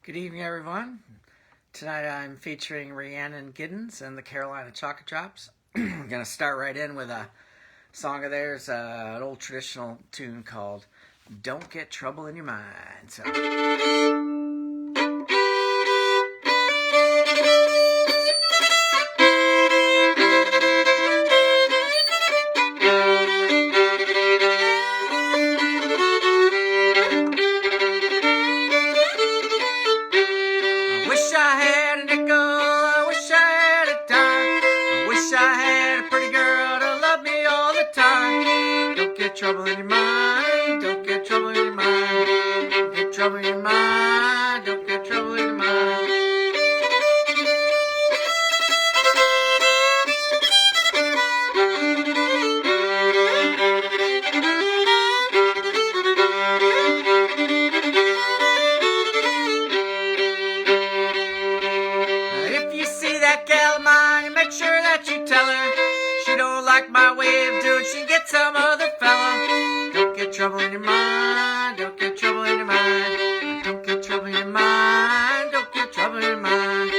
Good evening, everyone. Tonight I'm featuring Rhiannon Giddens and the Carolina Chocolate Drops. I'm going to start right in with a song of theirs, an old traditional tune called Don't Get Trouble in Your Mind. So. Trouble in your mind, don't get trouble in your mind. Don't get trouble in your mind, don't get trouble in your mind. If you see that gal of mine, make sure that you tell her she don't like my way of doing, she can get some other fella. Don't get trouble in your mind, don't get trouble in your mind. Don't get trouble in your mind, don't get trouble in your mind.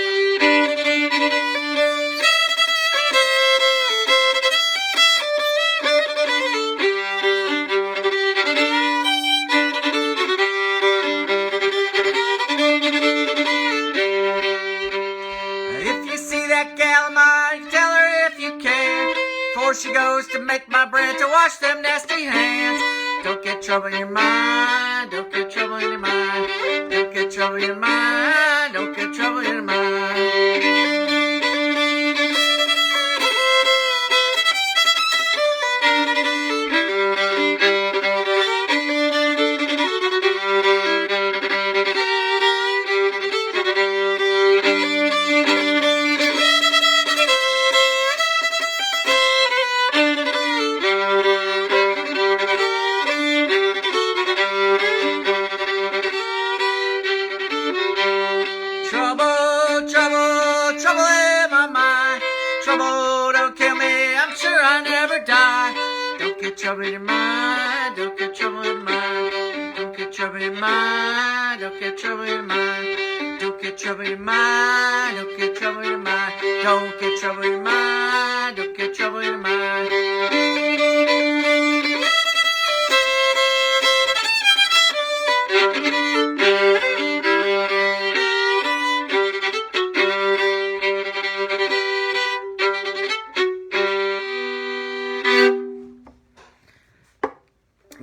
If you see that gal of mine, tell her if you can, before she goes to make my bread, to wash them nasty hands. Don't get trouble in your mind, don't get trouble in your mind. Don't get trouble in your mind, don't get trouble in your mind. Trouble, don't kill me, I'm sure I'll never die. Don't get trouble in your mind, don't get trouble in your mind. Don't get trouble in your mind, don't get trouble in your mind. Don't get trouble in your mind, don't get trouble in your mind. Don't get trouble in your mind, don't get trouble in your mind.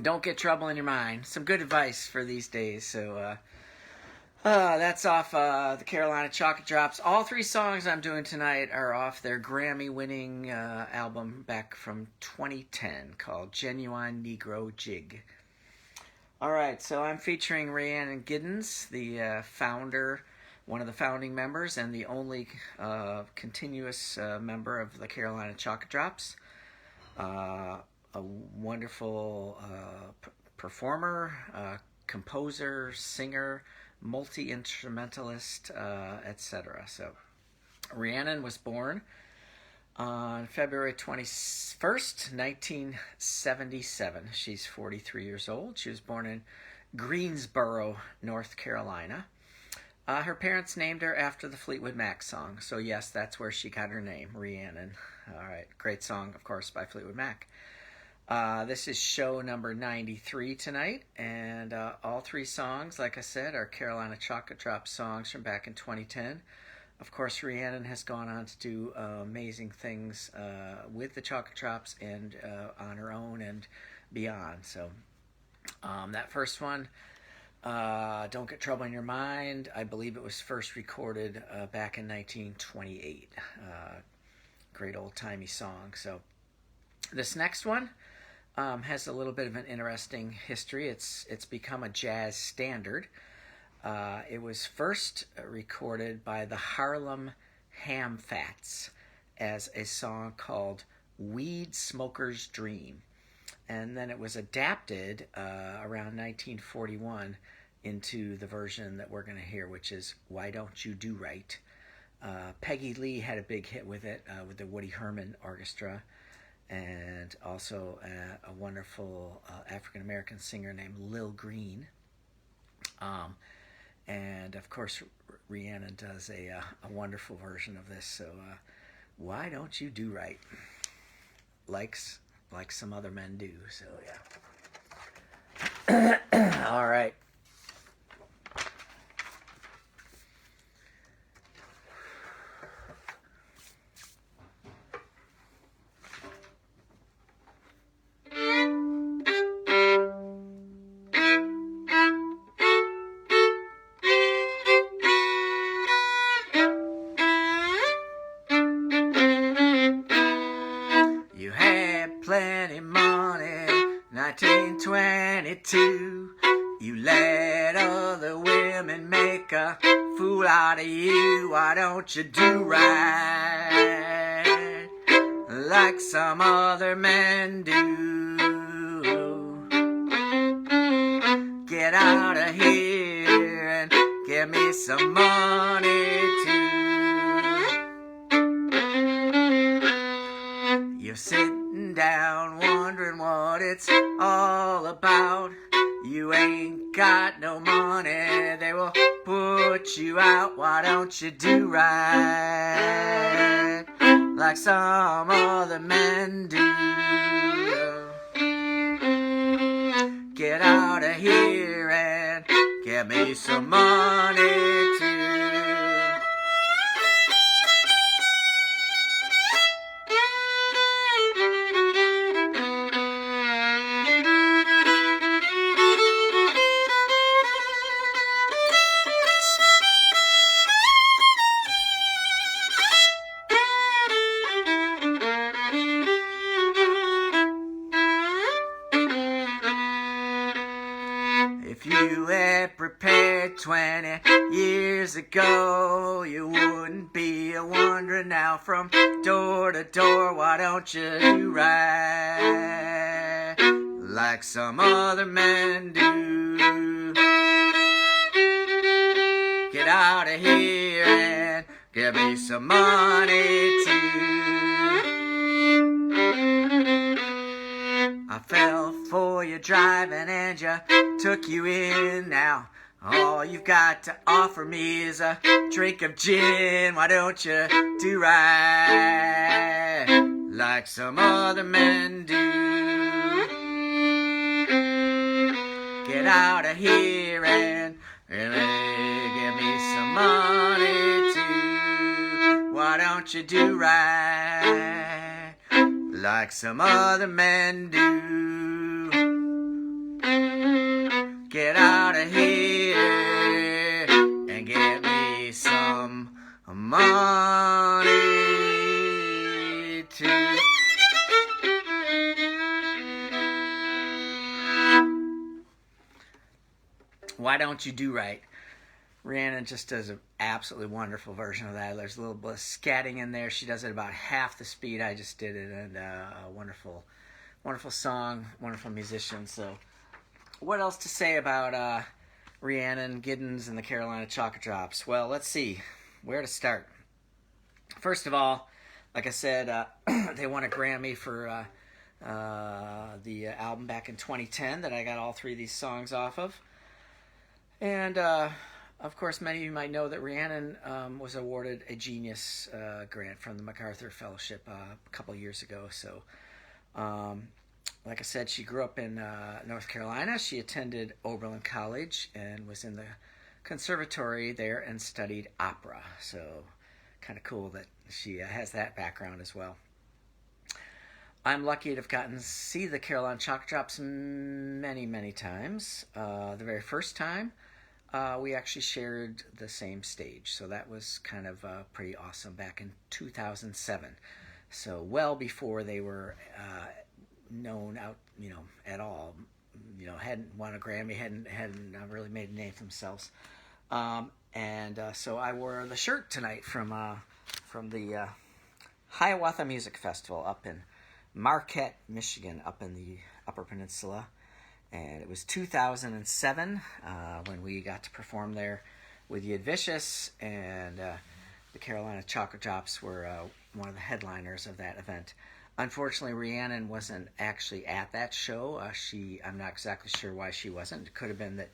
Don't get trouble in your mind. Some good advice for these days. So that's off the Carolina Chocolate Drops. All three songs I'm doing tonight are off their Grammy-winning album back from 2010 called Genuine Negro Jig. All right, so I'm featuring Rhiannon Giddens, the founder, one of the founding members, and the only continuous member of the Carolina Chocolate Drops. A wonderful performer, composer, singer, multi-instrumentalist, etc. So, Rhiannon was born on February 21st, 1977. She's 43 years old. She was born in Greensboro, North Carolina. Her parents named her after the Fleetwood Mac song. So, yes, that's where she got her name, Rhiannon. All right, great song, of course, by Fleetwood Mac. This is show number 93 tonight, and all three songs, like I said, are Carolina Chocolate Drop songs from back in 2010. Of course, Rhiannon has gone on to do amazing things with the Chocolate Drops and on her own and beyond. So that first one, Don't Get Trouble in Your Mind, I believe it was first recorded back in 1928. Great old-timey song. So this next one has a little bit of an interesting history. It's become a jazz standard. It was first recorded by the Harlem Ham Fats as a song called Weed Smoker's Dream. And then it was adapted around 1941 into the version that we're going to hear, which is Why Don't You Do Right. Peggy Lee had a big hit with it, with the Woody Herman Orchestra. And also a wonderful African-American singer named Lil Green. And of course, Rhiannon does a wonderful version of this. So why don't you do right, like some other men do? So yeah. All right. You had plenty money, 1922. You let other women make a fool out of you. Why don't you do right like some other men do? Get out of here and give me some money too. You're sitting down wondering what it's all about. You ain't got no money, they will put you out. Why don't you do right like some other men do? Get out of here and give me some money too. If you had prepared 20 years ago, you wouldn't be a wandering now from door to door. Why don't you do right like some other men do? Get out of here and give me some money too. I fell for your driving and you took you in. Now all you've got to offer me is a drink of gin. Why don't you do right like some other men do? Get out of here and give me some money too. Why don't you do right like some other men do? Get out of here and get me some money too. Why don't you do right? Rhiannon just does an absolutely wonderful version of that. There's a little bit of scatting in there. She does it about half the speed I just did it, and a wonderful, wonderful song, wonderful musician. So, what else to say about Rhiannon Giddens and the Carolina Chocolate Drops? Well, let's see where to start. First of all, like I said, they won a Grammy for the album back in 2010 that I got all three of these songs off of. And of course, many of you might know that Rhiannon was awarded a Genius grant from the MacArthur Fellowship a couple years ago. So, like I said, she grew up in North Carolina. She attended Oberlin College and was in the conservatory there and studied opera. So, kind of cool that she has that background as well. I'm lucky to have gotten to see the Carolina Chocolate Drops many, many times. The very first time, we actually shared the same stage, so that was kind of pretty awesome back in 2007. So well before they were known out, at all. Hadn't won a Grammy, hadn't really made a name for themselves. So I wore the shirt tonight from the Hiawatha Music Festival up in Marquette, Michigan, up in the Upper Peninsula. And it was 2007 when we got to perform there with Yid Vicious, and the Carolina Chocolate Drops were one of the headliners of that event. Unfortunately, Rhiannon wasn't actually at that show. I'm not exactly sure why she wasn't. It could have been that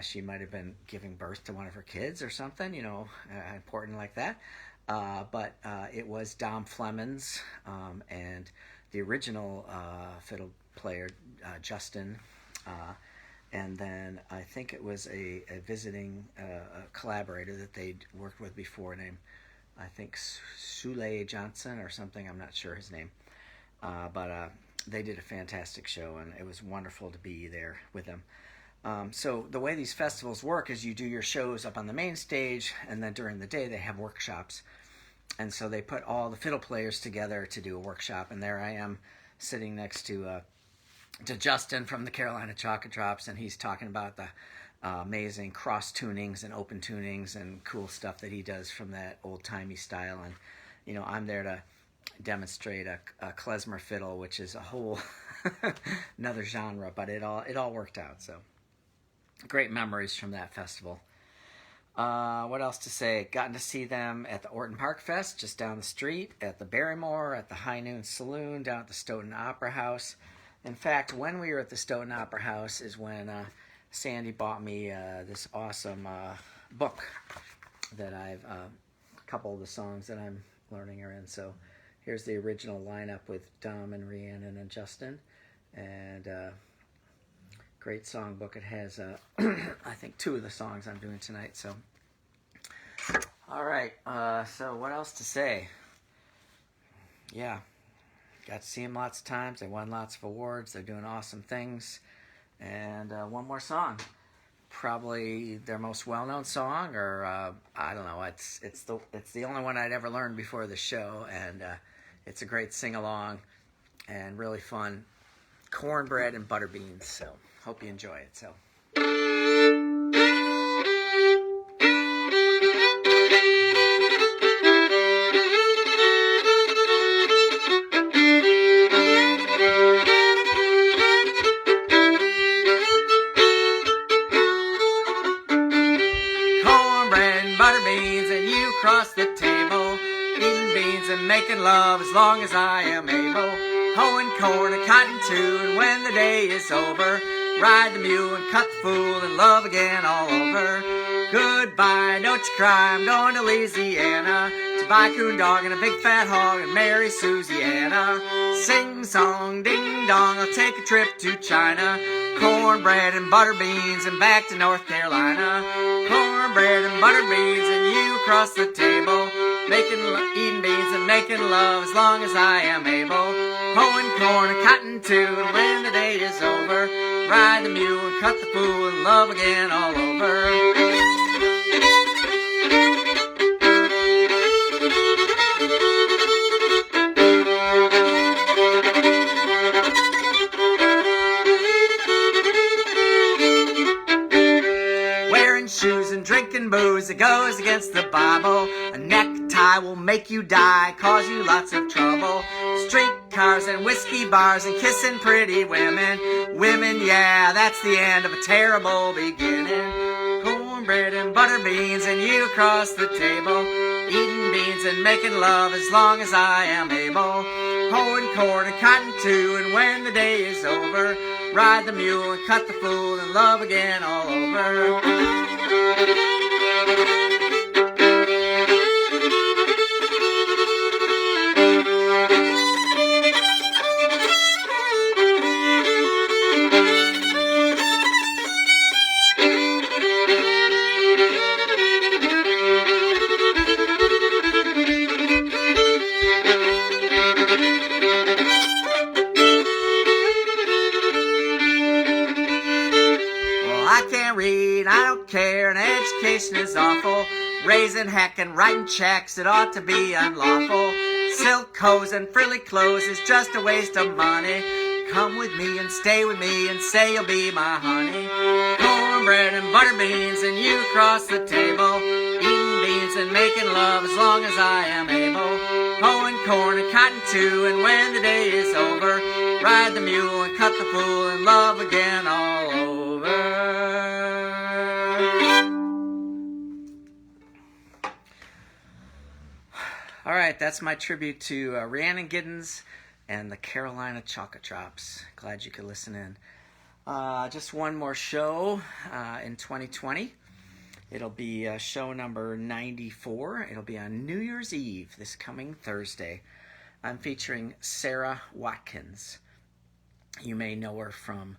She might have been giving birth to one of her kids or something, important like that. But it was Dom Flemons and the original fiddle player, Justin. And then I think it was a visiting collaborator that they'd worked with before named, I think, Sule Johnson or something. I'm not sure his name. But they did a fantastic show, and it was wonderful to be there with them. So the way these festivals work is you do your shows up on the main stage, and then during the day they have workshops. And so they put all the fiddle players together to do a workshop, and there I am sitting next to Justin from the Carolina Chocolate Drops, and he's talking about the amazing cross tunings and open tunings and cool stuff that he does from that old-timey style. And, I'm there to demonstrate a klezmer fiddle, which is a whole another genre, but it all worked out. So great memories from that festival. What else to say? Gotten to see them at the Orton Park Fest just down the street, at the Barrymore, at the High Noon Saloon, down at the Stoughton Opera House. In fact, when we were at the Stoughton Opera House is when Sandy bought me this awesome book that I've a couple of the songs that I'm learning are in. So here's the original lineup with Dom and Rhiannon and Justin, and great songbook. It has I think 2 of the songs I'm doing tonight. So all right, so what else to say? Yeah, got to see them lots of times. They won lots of awards. They're doing awesome things. And one more song, probably their most well-known song, or I don't know. It's the only one I'd ever learned before the show, and it's a great sing-along and really fun. Cornbread and Butterbeans. So hope you enjoy it. So. Across the table, eating beans and making love as long as I am able. Hoeing corn and cotton too, and when the day is over, ride the mule and cut the fool and love again all over. Goodbye, don't you cry, I'm going to Louisiana to buy a coon dog and a big fat hog and marry Susiana. Sing song, ding dong, I'll take a trip to China. Cornbread and butter beans and back to North Carolina. Cornbread and butter beans and you across the table, eating beans and making love as long as I am able. Hoeing corn and cotton too, and when the day is over, ride the mule and cut the fool and love again all over. Shoes and drinking booze, it goes against the Bible. A necktie will make you die, cause you lots of trouble. Streetcars and whiskey bars and kissing pretty women. Women, yeah, that's the end of a terrible beginning. Cornbread and butter beans and you across the table, eating beans and making love as long as I am able. Hoeing corn and cotton too, and when the day is over, ride the mule and cut the fool and love again all over. Care and education is awful. Raising heck and writing checks, it ought to be unlawful. Silk hose and frilly clothes is just a waste of money. Come with me and stay with me and say you'll be my honey. Cornbread and butter beans and you across the table, eating beans and making love as long as I am able. Hoeing corn and cotton too, and when the day is over, ride the mule and cut the fool and love again all over. All right, that's my tribute to Rhiannon Giddens and the Carolina Chocolate Drops. Glad you could listen in. Just one more show in 2020. It'll be show number 94. It'll be on New Year's Eve, this coming Thursday. I'm featuring Sarah Watkins. You may know her from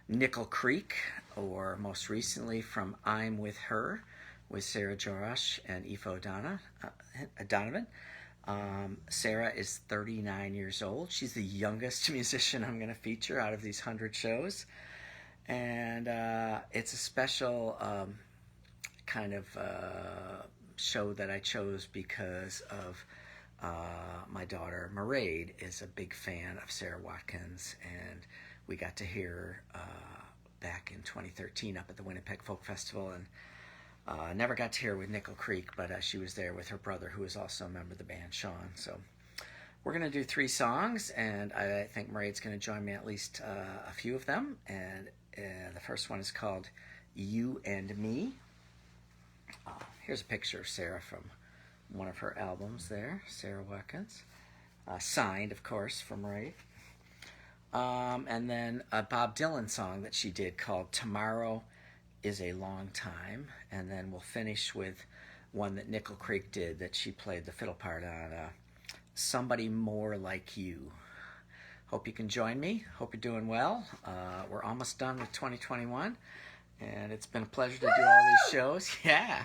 Nickel Creek, or most recently from I'm With Her, with Sarah Jorash and Aoife Donovan. Sarah is 39 years old. She's the youngest musician I'm going to feature out of these 100 shows. And it's a special kind of show that I chose because of my daughter Mairead is a big fan of Sarah Watkins, and we got to hear her back in 2013 up at the Winnipeg Folk Festival, and never got to hear her with Nickel Creek, but she was there with her brother, who is also a member of the band, Sean. So we're going to do 3 songs, and I think Mairead's going to join me at least a few of them. And the first one is called You and Me. Here's a picture of Sarah from one of her albums there, Sarah Watkins. Signed, of course, from Mairead. And then a Bob Dylan song that she did called Tomorrow is a Long Time. And then we'll finish with one that Nickel Creek did that she played the fiddle part on, Somebody More Like You. Hope you can join me. Hope you're doing well. We're almost done with 2021. And it's been a pleasure to do all these shows. Yeah.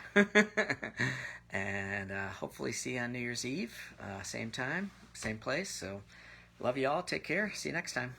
And hopefully see you on New Year's Eve. Same time, same place. So love you all. Take care. See you next time.